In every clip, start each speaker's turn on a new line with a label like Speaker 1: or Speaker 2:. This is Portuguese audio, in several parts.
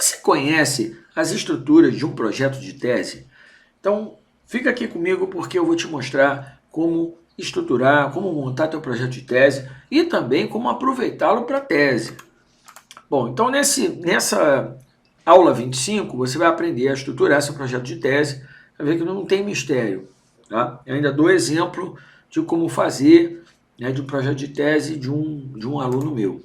Speaker 1: Você conhece as estruturas de um projeto de tese? Então, fica aqui comigo porque eu vou te mostrar como estruturar, como montar teu projeto de tese e também como aproveitá-lo para a tese. Bom, então nessa aula 25, você vai aprender a estruturar seu projeto de tese, vai ver que não tem mistério. Tá? Eu ainda dou exemplo de como fazer, né, de um projeto de tese de um aluno meu.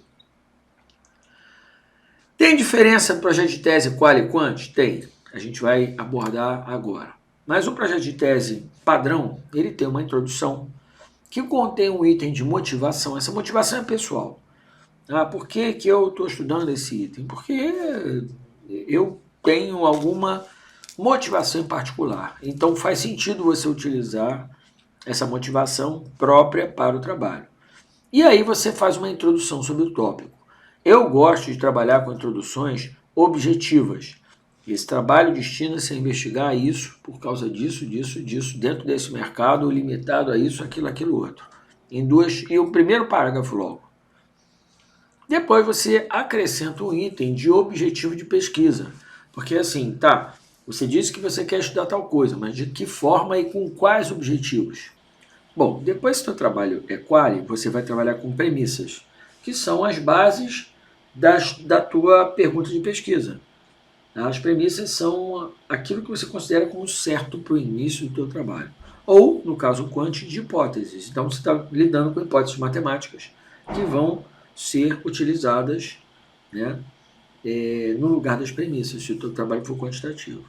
Speaker 1: Tem diferença no projeto de tese qual e quant? Tem. A gente vai abordar agora. Mas o projeto de tese padrão, ele tem uma introdução que contém um item de motivação. Essa motivação é pessoal. Por que eu estou estudando esse item? Porque eu tenho alguma motivação em particular. Então faz sentido você utilizar essa motivação própria para o trabalho. E aí você faz uma introdução sobre o tópico. Eu gosto de trabalhar com introduções objetivas. Esse trabalho destina-se a investigar isso por causa disso, dentro desse mercado, limitado a isso, aquilo, outro. E o primeiro parágrafo logo. Depois você acrescenta um item de objetivo de pesquisa. Porque assim, você disse que você quer estudar tal coisa, mas de que forma e com quais objetivos? Bom, depois que o seu trabalho é quali, você vai trabalhar com premissas, que são as bases da tua pergunta de pesquisa. As premissas são aquilo que você considera como certo para o início do teu trabalho. Ou, no caso quant, de hipóteses. Então, você está lidando com hipóteses matemáticas que vão ser utilizadas, né, no lugar das premissas, se o teu trabalho for quantitativo.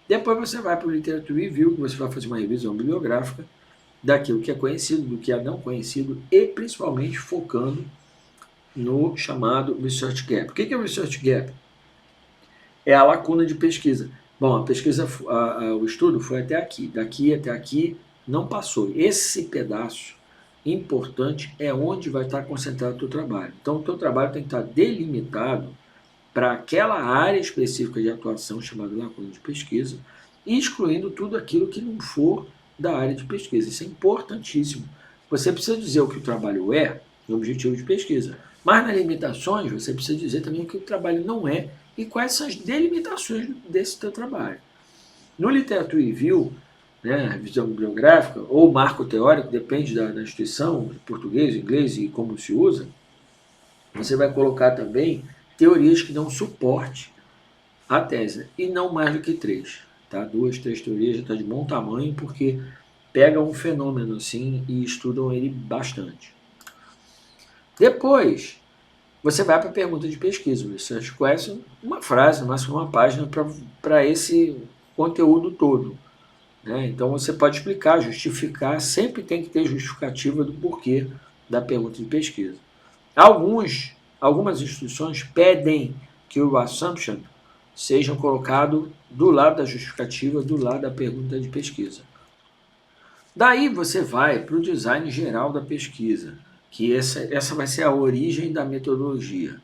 Speaker 1: Depois você vai para o Literature Review, que você vai fazer uma revisão bibliográfica daquilo que é conhecido, do que é não conhecido, e principalmente focando no chamado Research Gap. O que é o Research Gap? É a lacuna de pesquisa. Bom, a pesquisa, o estudo foi até aqui, daqui até aqui não passou. Esse pedaço importante é onde vai estar concentrado o teu trabalho. Então, o teu trabalho tem que estar delimitado para aquela área específica de atuação chamada lacuna de pesquisa, excluindo tudo aquilo que não for da área de pesquisa. Isso é importantíssimo. Você precisa dizer o que o trabalho é no objetivo de pesquisa, mas nas limitações você precisa dizer também o que o trabalho não é e quais são as delimitações desse teu trabalho. No Literature Review, né, visão bibliográfica ou marco teórico, depende da instituição, português, inglês e como se usa, você vai colocar também teorias que dão suporte à tese, e não mais do que 3. Tá? 2, 3 teorias já está de bom tamanho, porque pegam um fenômeno assim e estudam ele bastante. Depois, você vai para a pergunta de pesquisa, o Research Question, uma frase, no máximo uma página para esse conteúdo todo. Né? Então você pode explicar, justificar, sempre tem que ter justificativa do porquê da pergunta de pesquisa. Algumas instituições pedem que o assumption seja colocado do lado da justificativa, do lado da pergunta de pesquisa. Daí você vai para o design geral da pesquisa, que essa vai ser a origem da metodologia.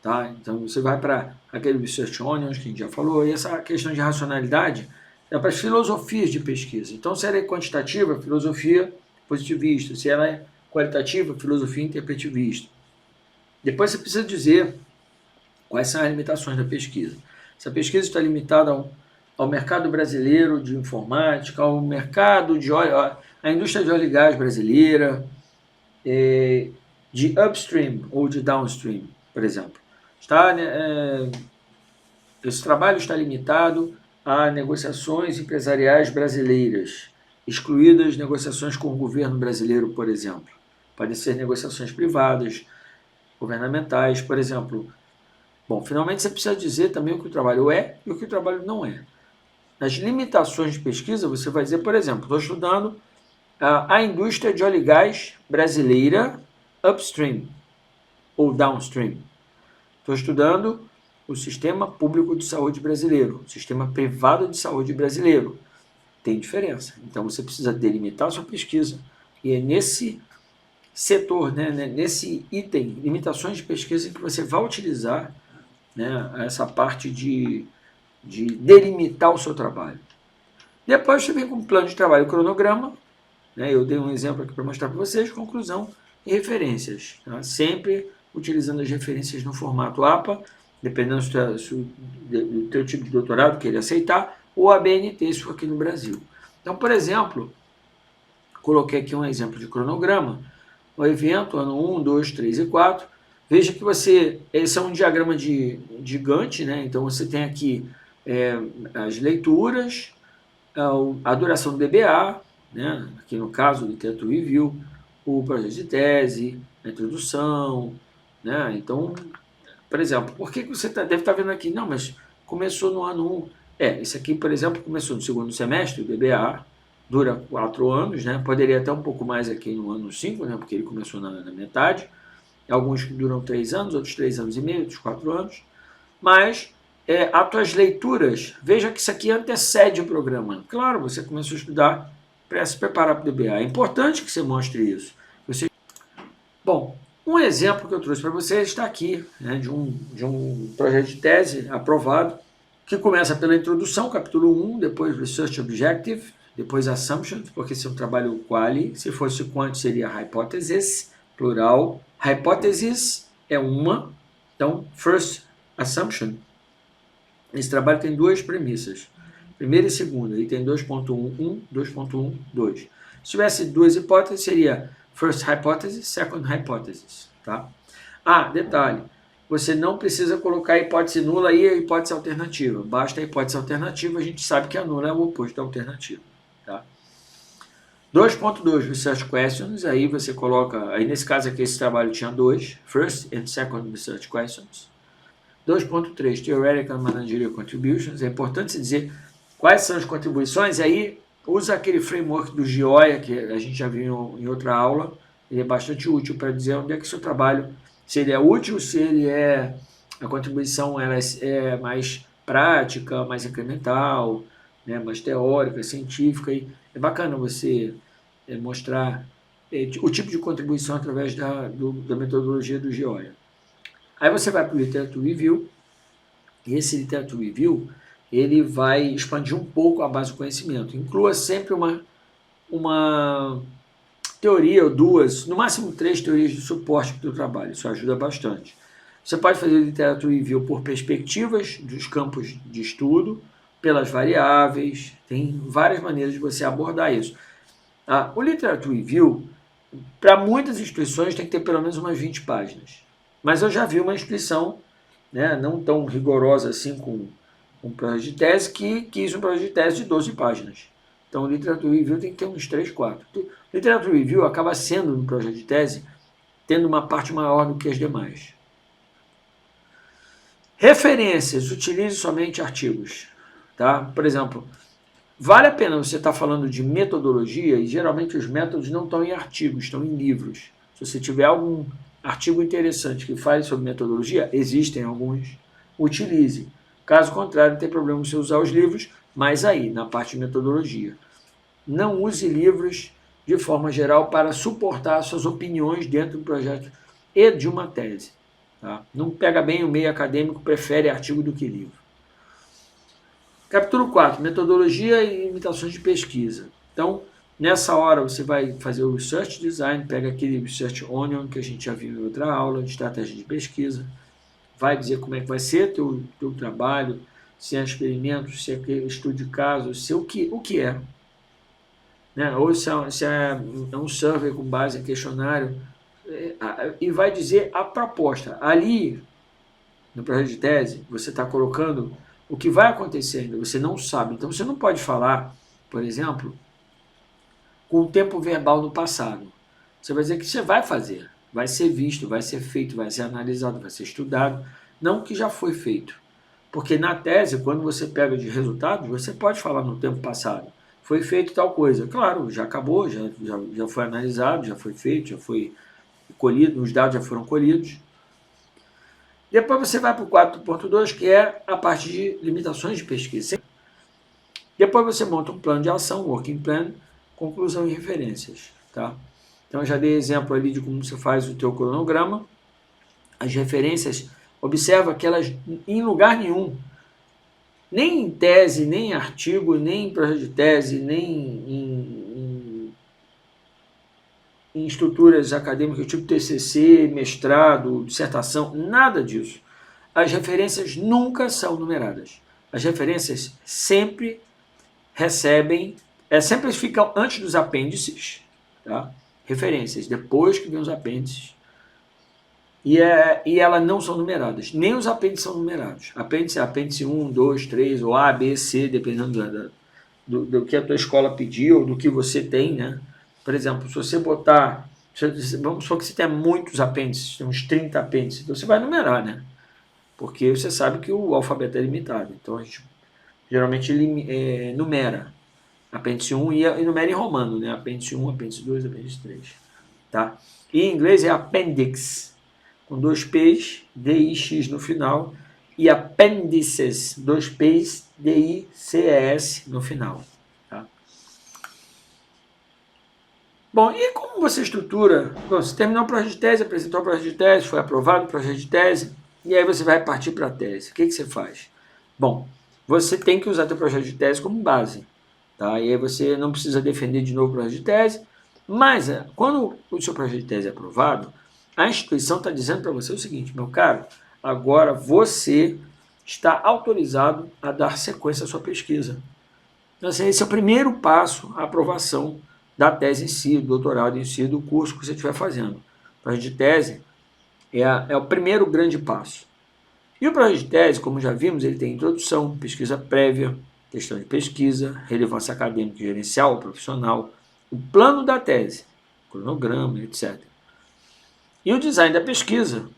Speaker 1: Tá? Então você vai para aquele Research Onions que a gente já falou, e essa questão de racionalidade é para as filosofias de pesquisa. Então, se ela é quantitativa, filosofia positivista. Se ela é qualitativa, filosofia interpretivista. Depois você precisa dizer quais são as limitações da pesquisa. Se a pesquisa está limitada ao mercado brasileiro de informática, ao mercado de óleo, a indústria de óleo e gás brasileira, de upstream ou de downstream, por exemplo. Esse trabalho está limitado a negociações empresariais brasileiras, excluídas negociações com o governo brasileiro, por exemplo. Podem ser negociações privadas, governamentais, por exemplo. Bom, finalmente você precisa dizer também o que o trabalho é e o que o trabalho não é. Nas limitações de pesquisa, você vai dizer, por exemplo, estou estudando a indústria de óleo e gás brasileira upstream ou downstream. Estou estudando o sistema público de saúde brasileiro, o sistema privado de saúde brasileiro. Tem diferença. Então você precisa delimitar a sua pesquisa. E é nesse setor, né, nesse item, limitações de pesquisa, que você vai utilizar, né, essa parte de delimitar o seu trabalho. Depois você vem com um plano de trabalho e cronograma. Né, eu dei um exemplo aqui para mostrar para vocês, conclusão e referências. Tá? Sempre utilizando as referências no formato APA dependendo do teu tipo de doutorado que ele aceitar, ou a BNT, se for aqui no Brasil. Então, por exemplo, coloquei aqui um exemplo de cronograma, o evento, ano 1, 2, 3 e 4. Veja que esse é um diagrama de Gantt, né? Então você tem aqui as leituras, a duração do DBA, né? Aqui no caso do Literature Review, o projeto de tese, a introdução, né? Então, por exemplo, por que você deve estar vendo aqui? Não, mas começou no ano 1. Esse aqui, por exemplo, começou no segundo semestre, o DBA, dura 4 anos, né? Poderia até um pouco mais aqui no ano 5, né? Porque ele começou na metade. Alguns duram 3 anos, outros 3 anos e meio, outros 4 anos. Mas as tuas leituras, veja que isso aqui antecede o programa. Claro, você começou a estudar para se preparar para o DBA. É importante que você mostre isso. Bom, um exemplo que eu trouxe para vocês está aqui, né, de um projeto de tese aprovado, que começa pela introdução, capítulo 1, depois Research Objective, depois Assumptions, porque esse é um trabalho quali, se fosse quant seria Hypothesis, plural. Hypothesis é uma, então First Assumption. Esse trabalho tem duas premissas, primeira e segunda, e tem 2.11, 2.12. Se tivesse duas hipóteses, seria First Hypothesis, Second Hypothesis. Tá? Detalhe, você não precisa colocar a hipótese nula e a hipótese alternativa. Basta a hipótese alternativa, a gente sabe que a nula é o oposto da alternativa. Tá? 2.2 Research Questions, aí você coloca, aí nesse caso aqui esse trabalho tinha dois, First and Second Research Questions. 2.3 Theoretical and Managerial Contributions, é importante se dizer quais são as contribuições, e aí usa aquele framework do Gioia, que a gente já viu em outra aula, ele é bastante útil para dizer onde é que o seu trabalho, se ele é útil, se ele a contribuição ela é mais prática, mais incremental, né, mais teórica, científica, e é bacana você mostrar o tipo de contribuição através da metodologia do Gioia. Aí você vai para o Literature Review, e esse Literature Review ele vai expandir um pouco a base do conhecimento. Inclua sempre uma teoria ou duas, no máximo 3 teorias de suporte para o trabalho. Isso ajuda bastante. Você pode fazer Literature Review por perspectivas dos campos de estudo, pelas variáveis, tem várias maneiras de você abordar isso. O Literature Review, para muitas instituições, tem que ter pelo menos umas 20 páginas. Mas eu já vi uma instituição, né, não tão rigorosa assim com um projeto de tese, que quis um projeto de tese de 12 páginas. Então, o Literature Review tem que ter uns 3, 4. O Literature Review acaba sendo, no projeto de tese, tendo uma parte maior do que as demais. Referências, utilize somente artigos. Tá? Por exemplo, vale a pena você estar falando de metodologia, e geralmente os métodos não estão em artigos, estão em livros. Se você tiver algum artigo interessante que fale sobre metodologia, existem alguns, utilize. Caso contrário, não tem problema você usar os livros, mas aí, na parte de metodologia. Não use livros, de forma geral, para suportar suas opiniões dentro do projeto e de uma tese. Tá? Não pega bem o meio acadêmico, prefere artigo do que livro. Capítulo 4, metodologia e limitações de pesquisa. Então, nessa hora você vai fazer o Research Design, pega aquele Research Onion que a gente já viu em outra aula de estratégia de pesquisa, vai dizer como é que vai ser teu trabalho, se é experimento, se é estudo de caso, se é o que é. Né? Ou se é um survey com base em questionário, e vai dizer a proposta. Ali, no projeto de tese, você está colocando o que vai acontecer ainda, você não sabe. Então, você não pode falar, por exemplo, com o tempo verbal do passado. Você vai dizer que você vai fazer, vai ser visto, vai ser feito, vai ser analisado, vai ser estudado, não o que já foi feito. Porque na tese, quando você pega de resultados, você pode falar no tempo passado. Foi feito tal coisa. Claro, já acabou, já foi analisado, já foi feito, já foi colhido, os dados já foram colhidos. Depois você vai para o 4.2, que é a parte de limitações de pesquisa. Depois você monta um plano de ação, working plan, conclusão e referências. Tá? Então, eu já dei exemplo ali de como você faz o teu cronograma. As referências, observa que elas, em lugar nenhum, nem em tese, nem em artigo, nem em projeto de tese, nem em estruturas acadêmicas, tipo TCC, mestrado, dissertação, nada disso. as referências nunca são numeradas. As referências sempre recebem, sempre ficam antes dos apêndices, tá? Referências, depois que vem os apêndices. E elas não são numeradas. Nem os apêndices são numerados. Apêndice é apêndice 1, 2, 3, ou A, B, C, dependendo do que a tua escola pediu, ou do que você tem, né? Por exemplo, se você botar... Vamos supor que você tenha muitos apêndices, tem uns 30 apêndices, então você vai numerar, né? Porque você sabe que o alfabeto é limitado. Então a gente geralmente numera apêndice 1 e numera em romano, né? Apêndice 1, apêndice 2, apêndice 3. Tá? E em inglês é appendix, com 2 P's, D-I-X no final, e apêndices, 2 P's, D-I-C-E-S no final. Tá? Bom, e como você estrutura? Bom, você terminou o projeto de tese, apresentou o projeto de tese, foi aprovado o projeto de tese, e aí você vai partir para a tese. O que você faz? Bom, você tem que usar teu projeto de tese como base. Tá? E aí você não precisa defender de novo o projeto de tese, mas quando o seu projeto de tese é aprovado, a instituição está dizendo para você o seguinte, meu caro, agora você está autorizado a dar sequência à sua pesquisa. Então, esse é o primeiro passo, a aprovação da tese em si, do doutorado em si, do curso que você estiver fazendo. O projeto de tese é o primeiro grande passo. E o projeto de tese, como já vimos, ele tem introdução, pesquisa prévia, questão de pesquisa, relevância acadêmica, gerencial, profissional, o plano da tese, cronograma, etc. E o design da pesquisa.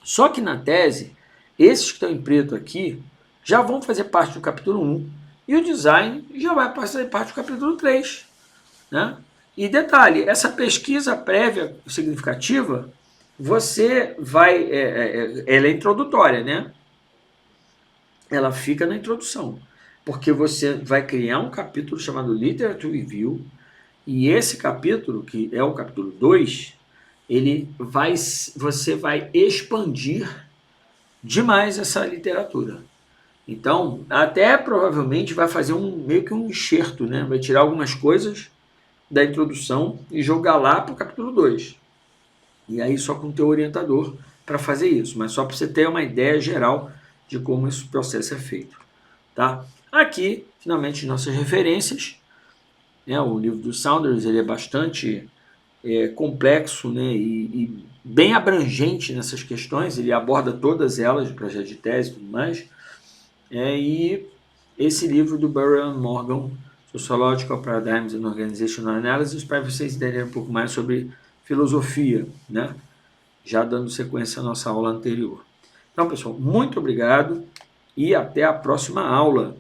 Speaker 1: Só que na tese, esses que estão em preto aqui já vão fazer parte do capítulo 1 e o design já vai fazer parte do capítulo 3. Né? E detalhe, essa pesquisa prévia significativa, você vai, ela é introdutória, né? Ela fica na introdução, porque você vai criar um capítulo chamado Literature Review, e esse capítulo, que é o capítulo 2, você vai expandir demais essa literatura. Então, até provavelmente vai fazer meio que um enxerto, né? Vai tirar algumas coisas da introdução e jogar lá para o capítulo 2. E aí só com o teu orientador para fazer isso, mas só para você ter uma ideia geral de como esse processo é feito. Tá? Aqui, finalmente, nossas referências. Né? O livro do Saunders ele é bastante complexo, né? e bem abrangente nessas questões, ele aborda todas elas, de projeto de tese e tudo mais. E esse livro do Burrell Morgan, Sociological Paradigms and Organizational Analysis, para vocês entenderem um pouco mais sobre filosofia, né? Já dando sequência à nossa aula anterior. Então, pessoal, muito obrigado e até a próxima aula.